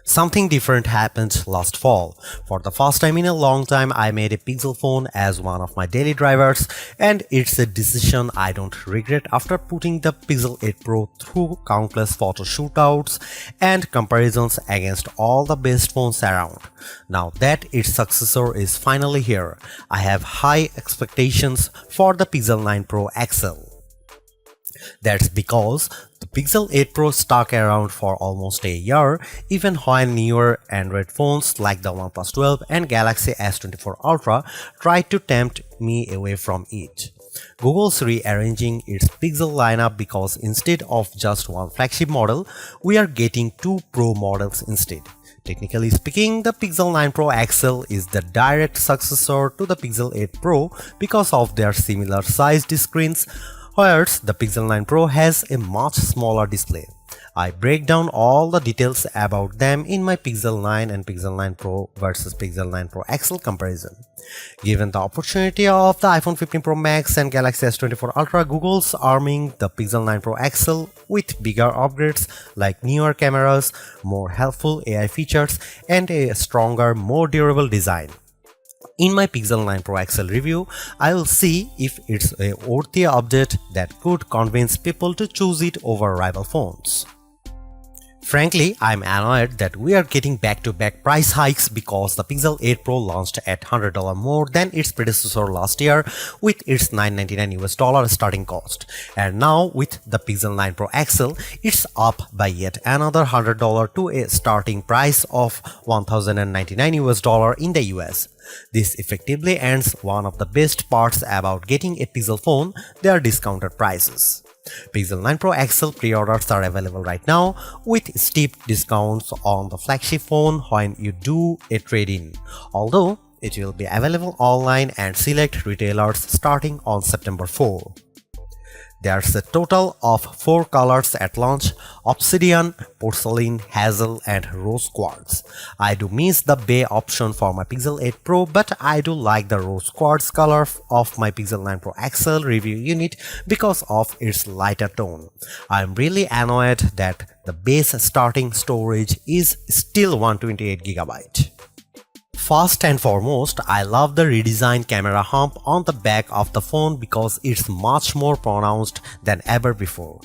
Something different happened last fall. For the first time in a long time, I made a Pixel phone as one of my daily drivers, and it's a decision I don't regret after putting the Pixel 8 Pro through countless photo shootouts and comparisons against all the best phones around. Now that its successor is finally here, I have high expectations for the Pixel 9 Pro XL. That's because the Pixel 8 Pro stuck around for almost a year, even when newer Android phones like the OnePlus 12 and Galaxy S24 Ultra tried to tempt me away from it. Google's rearranging its Pixel lineup because instead of just one flagship model, we are getting two Pro models instead. Technically speaking, the Pixel 9 Pro XL is the direct successor to the Pixel 8 Pro because of their similar sized screens, whereas the Pixel 9 Pro has a much smaller display. I break down all the details about them in my Pixel 9 and Pixel 9 Pro versus Pixel 9 Pro XL comparison. Given the opportunity of the iPhone 15 Pro Max and Galaxy S24 Ultra, Google's arming the Pixel 9 Pro XL with bigger upgrades like newer cameras, more helpful AI features, and a stronger, more durable design. In my Pixel 9 Pro XL review, I will see if it's a worthy update that could convince people to choose it over rival phones. Frankly, I'm annoyed that we are getting back-to-back price hikes because the Pixel 8 Pro launched at $100 more than its predecessor last year with its $999 starting cost. And now with the Pixel 9 Pro XL, it's up by yet another $100 to a starting price of $1,099 in the US. This effectively ends one of the best parts about getting a Pixel phone, their discounted prices. Pixel 9 Pro XL pre-orders are available right now with steep discounts on the flagship phone when you do a trade-in, although it will be available online and select retailers starting on September 4. There's a total of 4 colors at launch: Obsidian, Porcelain, Hazel, and Rose Quartz. I do miss the Bay option for my Pixel 8 Pro, but I do like the Rose Quartz color of my Pixel 9 Pro XL review unit because of its lighter tone. I'm really annoyed that the base starting storage is still 128GB. First and foremost, I love the redesigned camera hump on the back of the phone because it's much more pronounced than ever before.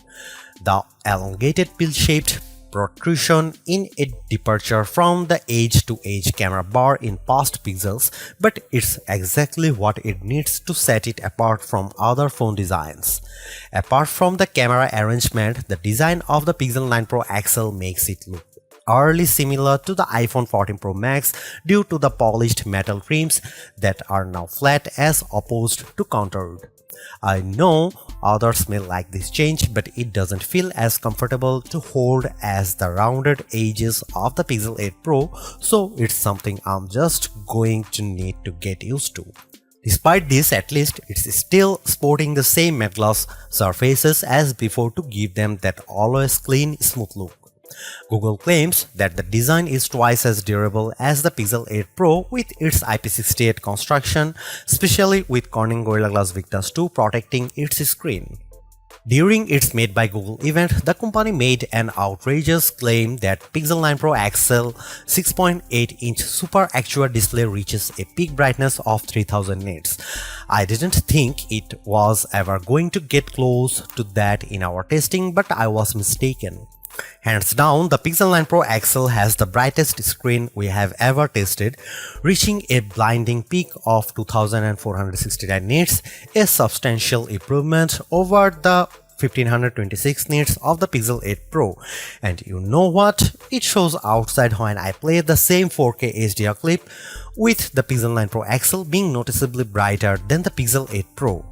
The elongated pill-shaped protrusion in a departure from the edge-to-edge camera bar in past Pixels, but it's exactly what it needs to set it apart from other phone designs. Apart from the camera arrangement, the design of the Pixel 9 Pro XL makes it look eerily similar to the iPhone 14 Pro Max due to the polished metal rims that are now flat as opposed to contoured. I know others may like this change, but it doesn't feel as comfortable to hold as the rounded edges of the Pixel 8 Pro, so it's something I'm just going to need to get used to. Despite this, at least it's still sporting the same matte gloss surfaces as before to give them that always clean, smooth look. Google claims that the design is twice as durable as the Pixel 8 Pro with its IP68 construction, especially with Corning Gorilla Glass Victus 2 protecting its screen. During its Made by Google event, the company made an outrageous claim that Pixel 9 Pro XL 6.8-inch Super Actua display reaches a peak brightness of 3000 nits. I didn't think it was ever going to get close to that in our testing, but I was mistaken. Hands down, the Pixel 9 Pro XL has the brightest screen we have ever tested, reaching a blinding peak of 2469 nits, a substantial improvement over the 1526 nits of the Pixel 8 Pro. And you know what? It shows outside when I play the same 4K HDR clip, with the Pixel 9 Pro XL being noticeably brighter than the Pixel 8 Pro.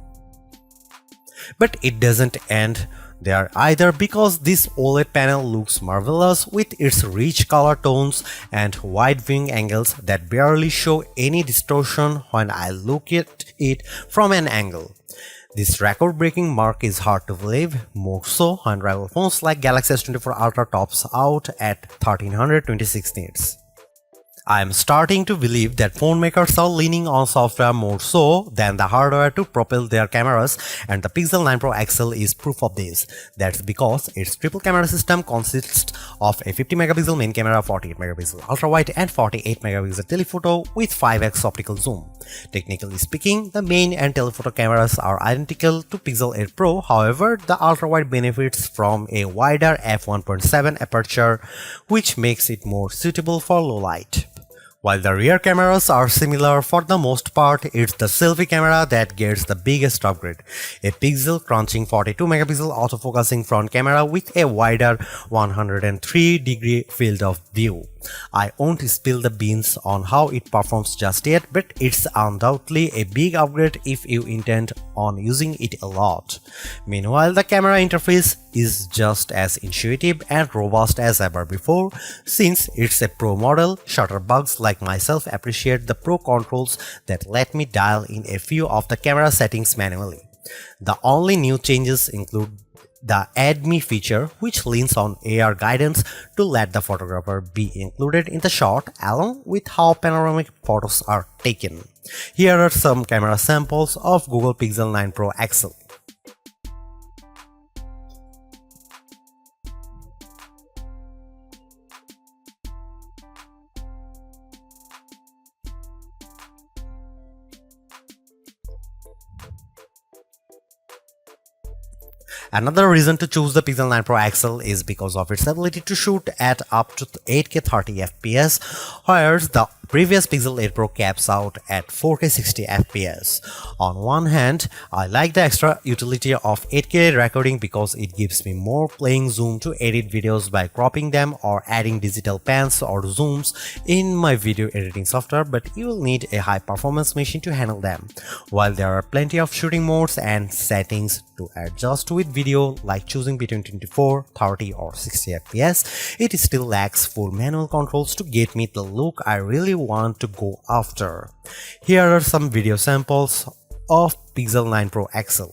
But it doesn't end there either, because this OLED panel looks marvelous with its rich color tones and wide viewing angles that barely show any distortion when I look at it from an angle. This record-breaking mark is hard to believe, more so when rival phones like Galaxy S24 Ultra tops out at 1326 nits. I'm starting to believe that phone makers are leaning on software more so than the hardware to propel their cameras, and the Pixel 9 Pro XL is proof of this. That's because its triple camera system consists of a 50 megapixel main camera, 48 megapixel ultra wide, and 48 megapixel telephoto with 5x optical zoom. Technically speaking, the main and telephoto cameras are identical to Pixel 8 Pro. However, the ultra wide benefits from a wider f1.7 aperture, which makes it more suitable for low light. While the rear cameras are similar for the most part, it's the selfie camera that gets the biggest upgrade. A pixel crunching 42 megapixel autofocusing front camera with a wider 103-degree field of view. I won't spill the beans on how it performs just yet, but it's undoubtedly a big upgrade if you intend on using it a lot. Meanwhile, the camera interface is just as intuitive and robust as ever before. Since it's a Pro model, shutterbugs like myself appreciate the Pro controls that let me dial in a few of the camera settings manually. The only new changes include the Add Me feature, which leans on AR guidance to let the photographer be included in the shot along with how panoramic photos are taken. Here are some camera samples of Google Pixel 9 Pro XL. Another reason to choose the Pixel 9 Pro XL is because of its ability to shoot at up to 8K 30 FPS, whereas the previous Pixel 8 Pro caps out at 4K 60 FPS. On one hand, I like the extra utility of 8K recording because it gives me more playing zoom to edit videos by cropping them or adding digital pans or zooms in my video editing software, but you will need a high performance machine to handle them. While there are plenty of shooting modes and settings to adjust with video, like choosing between 24, 30 or 60 FPS, it still lacks full manual controls to get me the look I really want to go after. Here are some video samples of Pixel 9 Pro XL.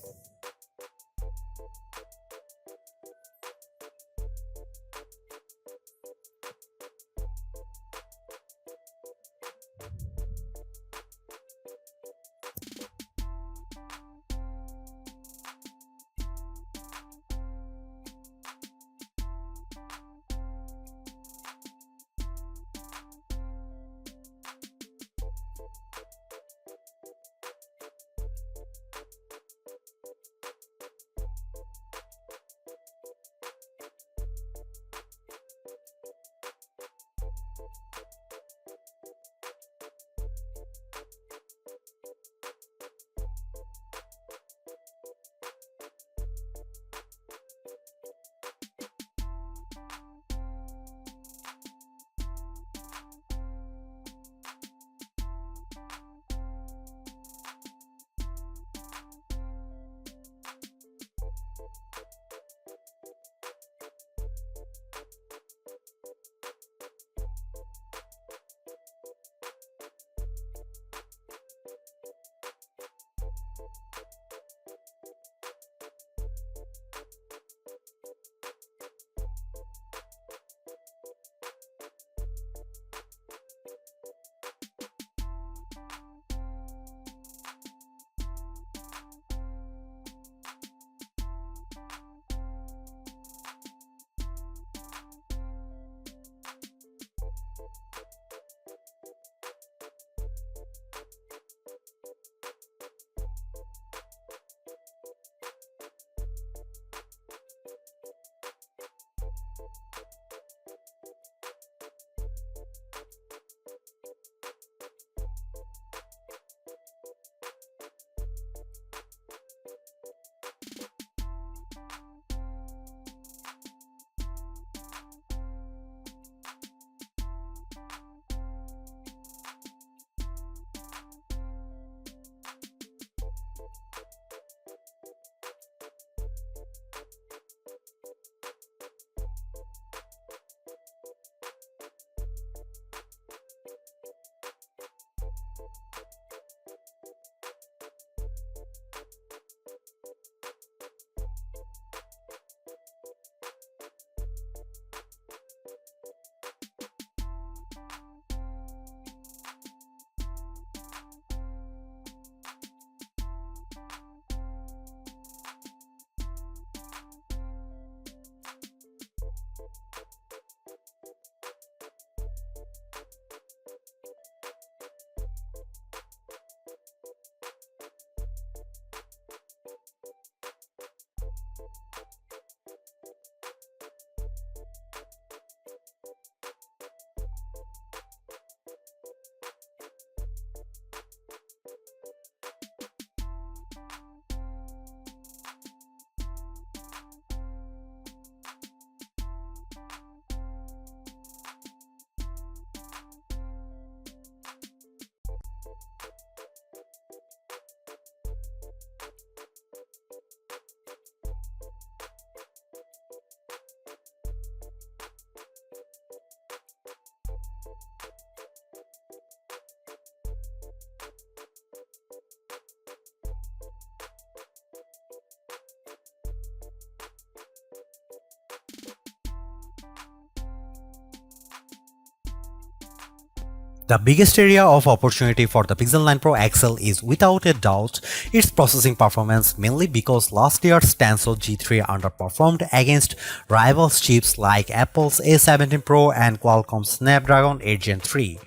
The biggest area of opportunity for the Pixel 9 Pro XL is without a doubt its processing performance, mainly because last year's Tensor G3 underperformed against rival chips like Apple's A17 Pro and Qualcomm's Snapdragon 8 Gen 3.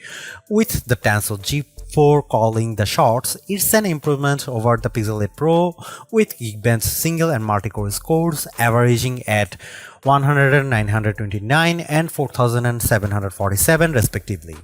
With the Tensor G4 calling the shots, it's an improvement over the Pixel 8 Pro with Geekbench single and multi-core scores averaging at 100, 929 and 4747 respectively.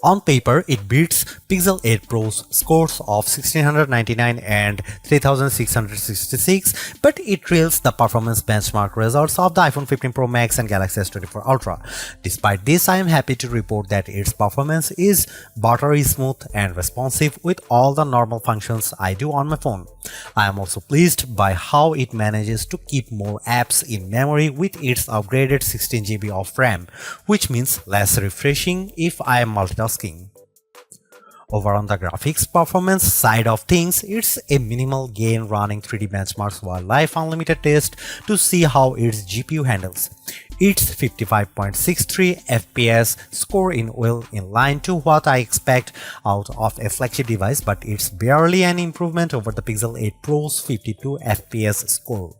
On paper, it beats Pixel 8 Pro's scores of 1699 and 3666, but it trails the performance benchmark results of the iPhone 15 Pro Max and Galaxy S24 Ultra. Despite this, I am happy to report that its performance is buttery smooth and responsive with all the normal functions I do on my phone. I am also pleased by how it manages to keep more apps in memory with its upgraded 16 GB of RAM, which means less refreshing if I am multitasking. Over on the graphics performance side of things, it's a minimal gain running 3D benchmarks while Live Unlimited test to see how its GPU handles. Its 55.63 FPS score in well in line to what I expect out of a flagship device, but it's barely an improvement over the Pixel 8 Pro's 52 FPS score.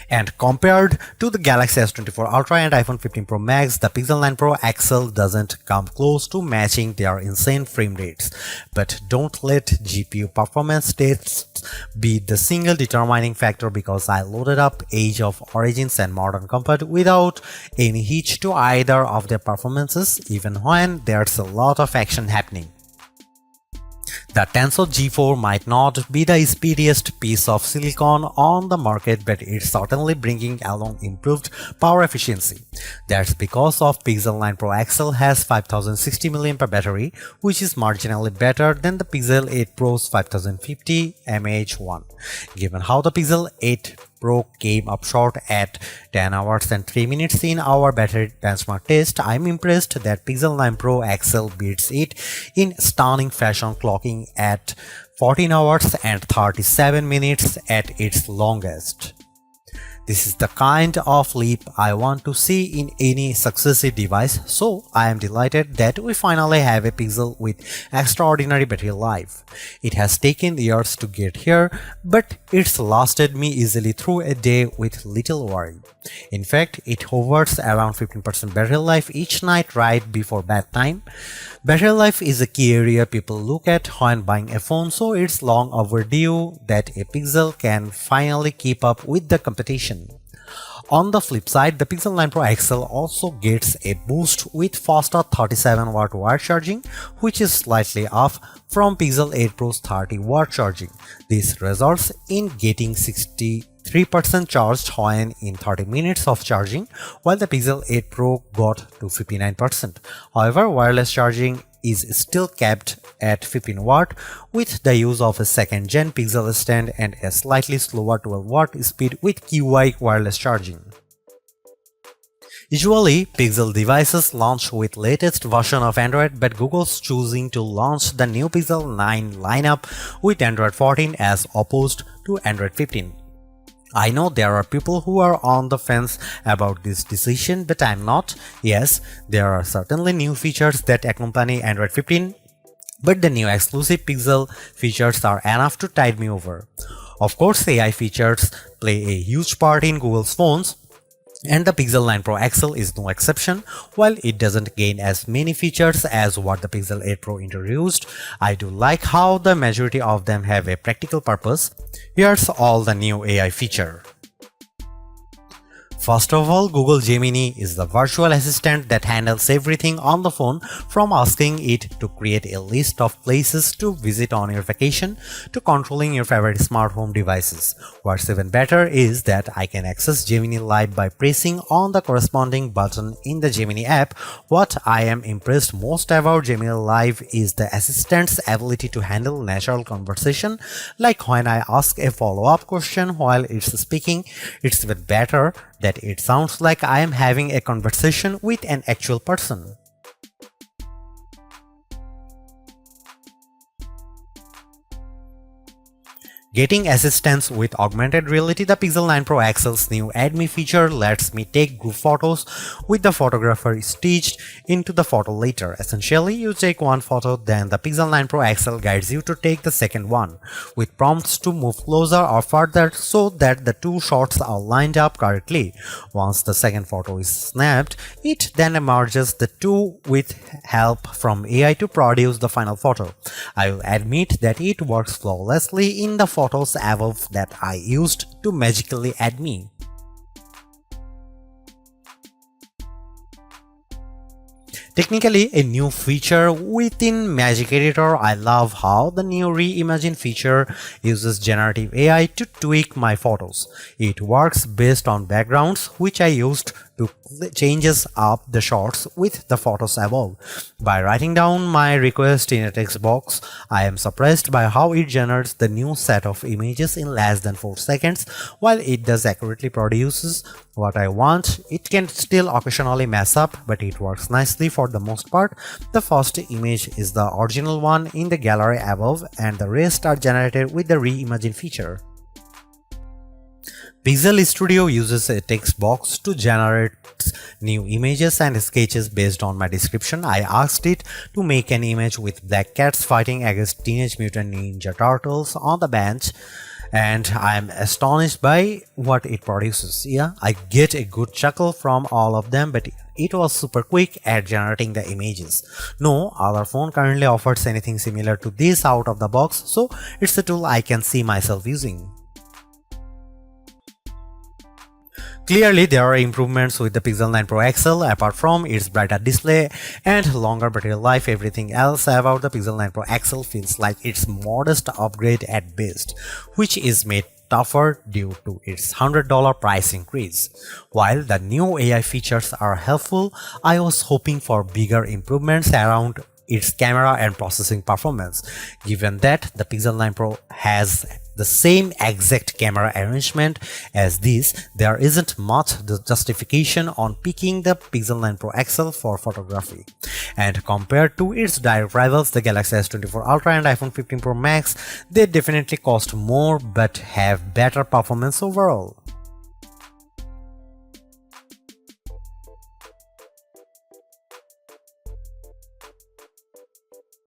And compared to the Galaxy S24 Ultra and iPhone 15 Pro Max, the Pixel 9 Pro XL doesn't come close to matching their insane frame rates. But don't let GPU performance tests be the single determining factor, because I loaded up Age of Origins and Modern Comfort without any hitch to either of their performances, even when there's a lot of action happening. The Tensor G4 might not be the speediest piece of silicon on the market, but it's certainly bringing along improved power efficiency. That's because of Pixel 9 Pro XL has 5060 mAh battery, which is marginally better than the Pixel 8 Pro's 5050 mAh1. Given how the Pixel 8 Pro came up short at 10 hours and 3 minutes in our battery benchmark test, I'm impressed that Pixel 9 Pro XL beats it in stunning fashion, clocking at 14 hours and 37 minutes at its longest. This is the kind of leap I want to see in any successive device, so I am delighted that we finally have a Pixel with extraordinary battery life. It has taken years to get here, but it's lasted me easily through a day with little worry. In fact, it hovers around 15% battery life each night right before bedtime. Battery life is a key area people look at when buying a phone, so it's long overdue that a Pixel can finally keep up with the competition. On the flip side, the Pixel 9 Pro XL also gets a boost with faster 37W wire charging, which is slightly off from Pixel 8 Pro's 30W charging. This results in getting 63% charged when in 30 minutes of charging, while the Pixel 8 Pro got to 59%. However, wireless charging is still capped at 15W with the use of a second-gen Pixel stand and a slightly slower 12W speed with QI wireless charging. Usually, Pixel devices launch with latest version of Android, but Google's choosing to launch the new Pixel 9 lineup with Android 14 as opposed to Android 15. I know there are people who are on the fence about this decision, but I'm not. Yes, there are certainly new features that accompany Android 15, but the new exclusive Pixel features are enough to tide me over. Of course, AI features play a huge part in Google's phones, and the Pixel 9 Pro XL is no exception. While it doesn't gain as many features as what the Pixel 8 Pro introduced, I do like how the majority of them have a practical purpose. Here's all the new AI feature. First of all, Google Gemini is the virtual assistant that handles everything on the phone, from asking it to create a list of places to visit on your vacation to controlling your favorite smart home devices. What's even better is that I can access Gemini Live by pressing on the corresponding button in the Gemini app. What I am impressed most about Gemini Live is the assistant's ability to handle natural conversation, like when I ask a follow-up question while it's speaking. It's even better that it sounds like I am having a conversation with an actual person. Getting assistance with augmented reality, the Pixel 9 Pro XL's new Add Me feature lets me take group photos with the photographer stitched into the photo later. Essentially, you take one photo, then the Pixel 9 Pro XL guides you to take the second one, with prompts to move closer or further so that the two shots are lined up correctly. Once the second photo is snapped, it then merges the two with help from AI to produce the final photo. I will admit that it works flawlessly in the photos above that I used to magically add me. Technically a new feature within Magic Editor. I love how the new Reimagine feature uses generative AI to tweak my photos. It works based on backgrounds which I used to changes up the shots with the photos above. By writing down my request in a text box, I am surprised by how it generates the new set of images in less than 4 seconds. While it does accurately produces what I want, it can still occasionally mess up, but it works nicely for the most part. The first image is the original one in the gallery above, and the rest are generated with the Reimagine feature. Pixel Studio uses a text box to generate new images and sketches based on my description. I asked it to make an image with black cats fighting against Teenage Mutant Ninja Turtles on the bench, and I am astonished by what it produces. Yeah, I get a good chuckle from all of them, but it was super quick at generating the images. No other phone currently offers anything similar to this out of the box, so it's a tool I can see myself using. Clearly, there are improvements with the Pixel 9 Pro XL. Apart from its brighter display and longer battery life, everything else about the Pixel 9 Pro XL feels like its modest upgrade at best, which is made tougher due to its $100 price increase. While the new AI features are helpful, I was hoping for bigger improvements around its camera and processing performance. Given that the Pixel 9 Pro has the same exact camera arrangement as this, there isn't much justification on picking the Pixel 9 Pro XL for photography. And compared to its direct rivals, the Galaxy S24 Ultra and iPhone 15 Pro Max, they definitely cost more but have better performance overall.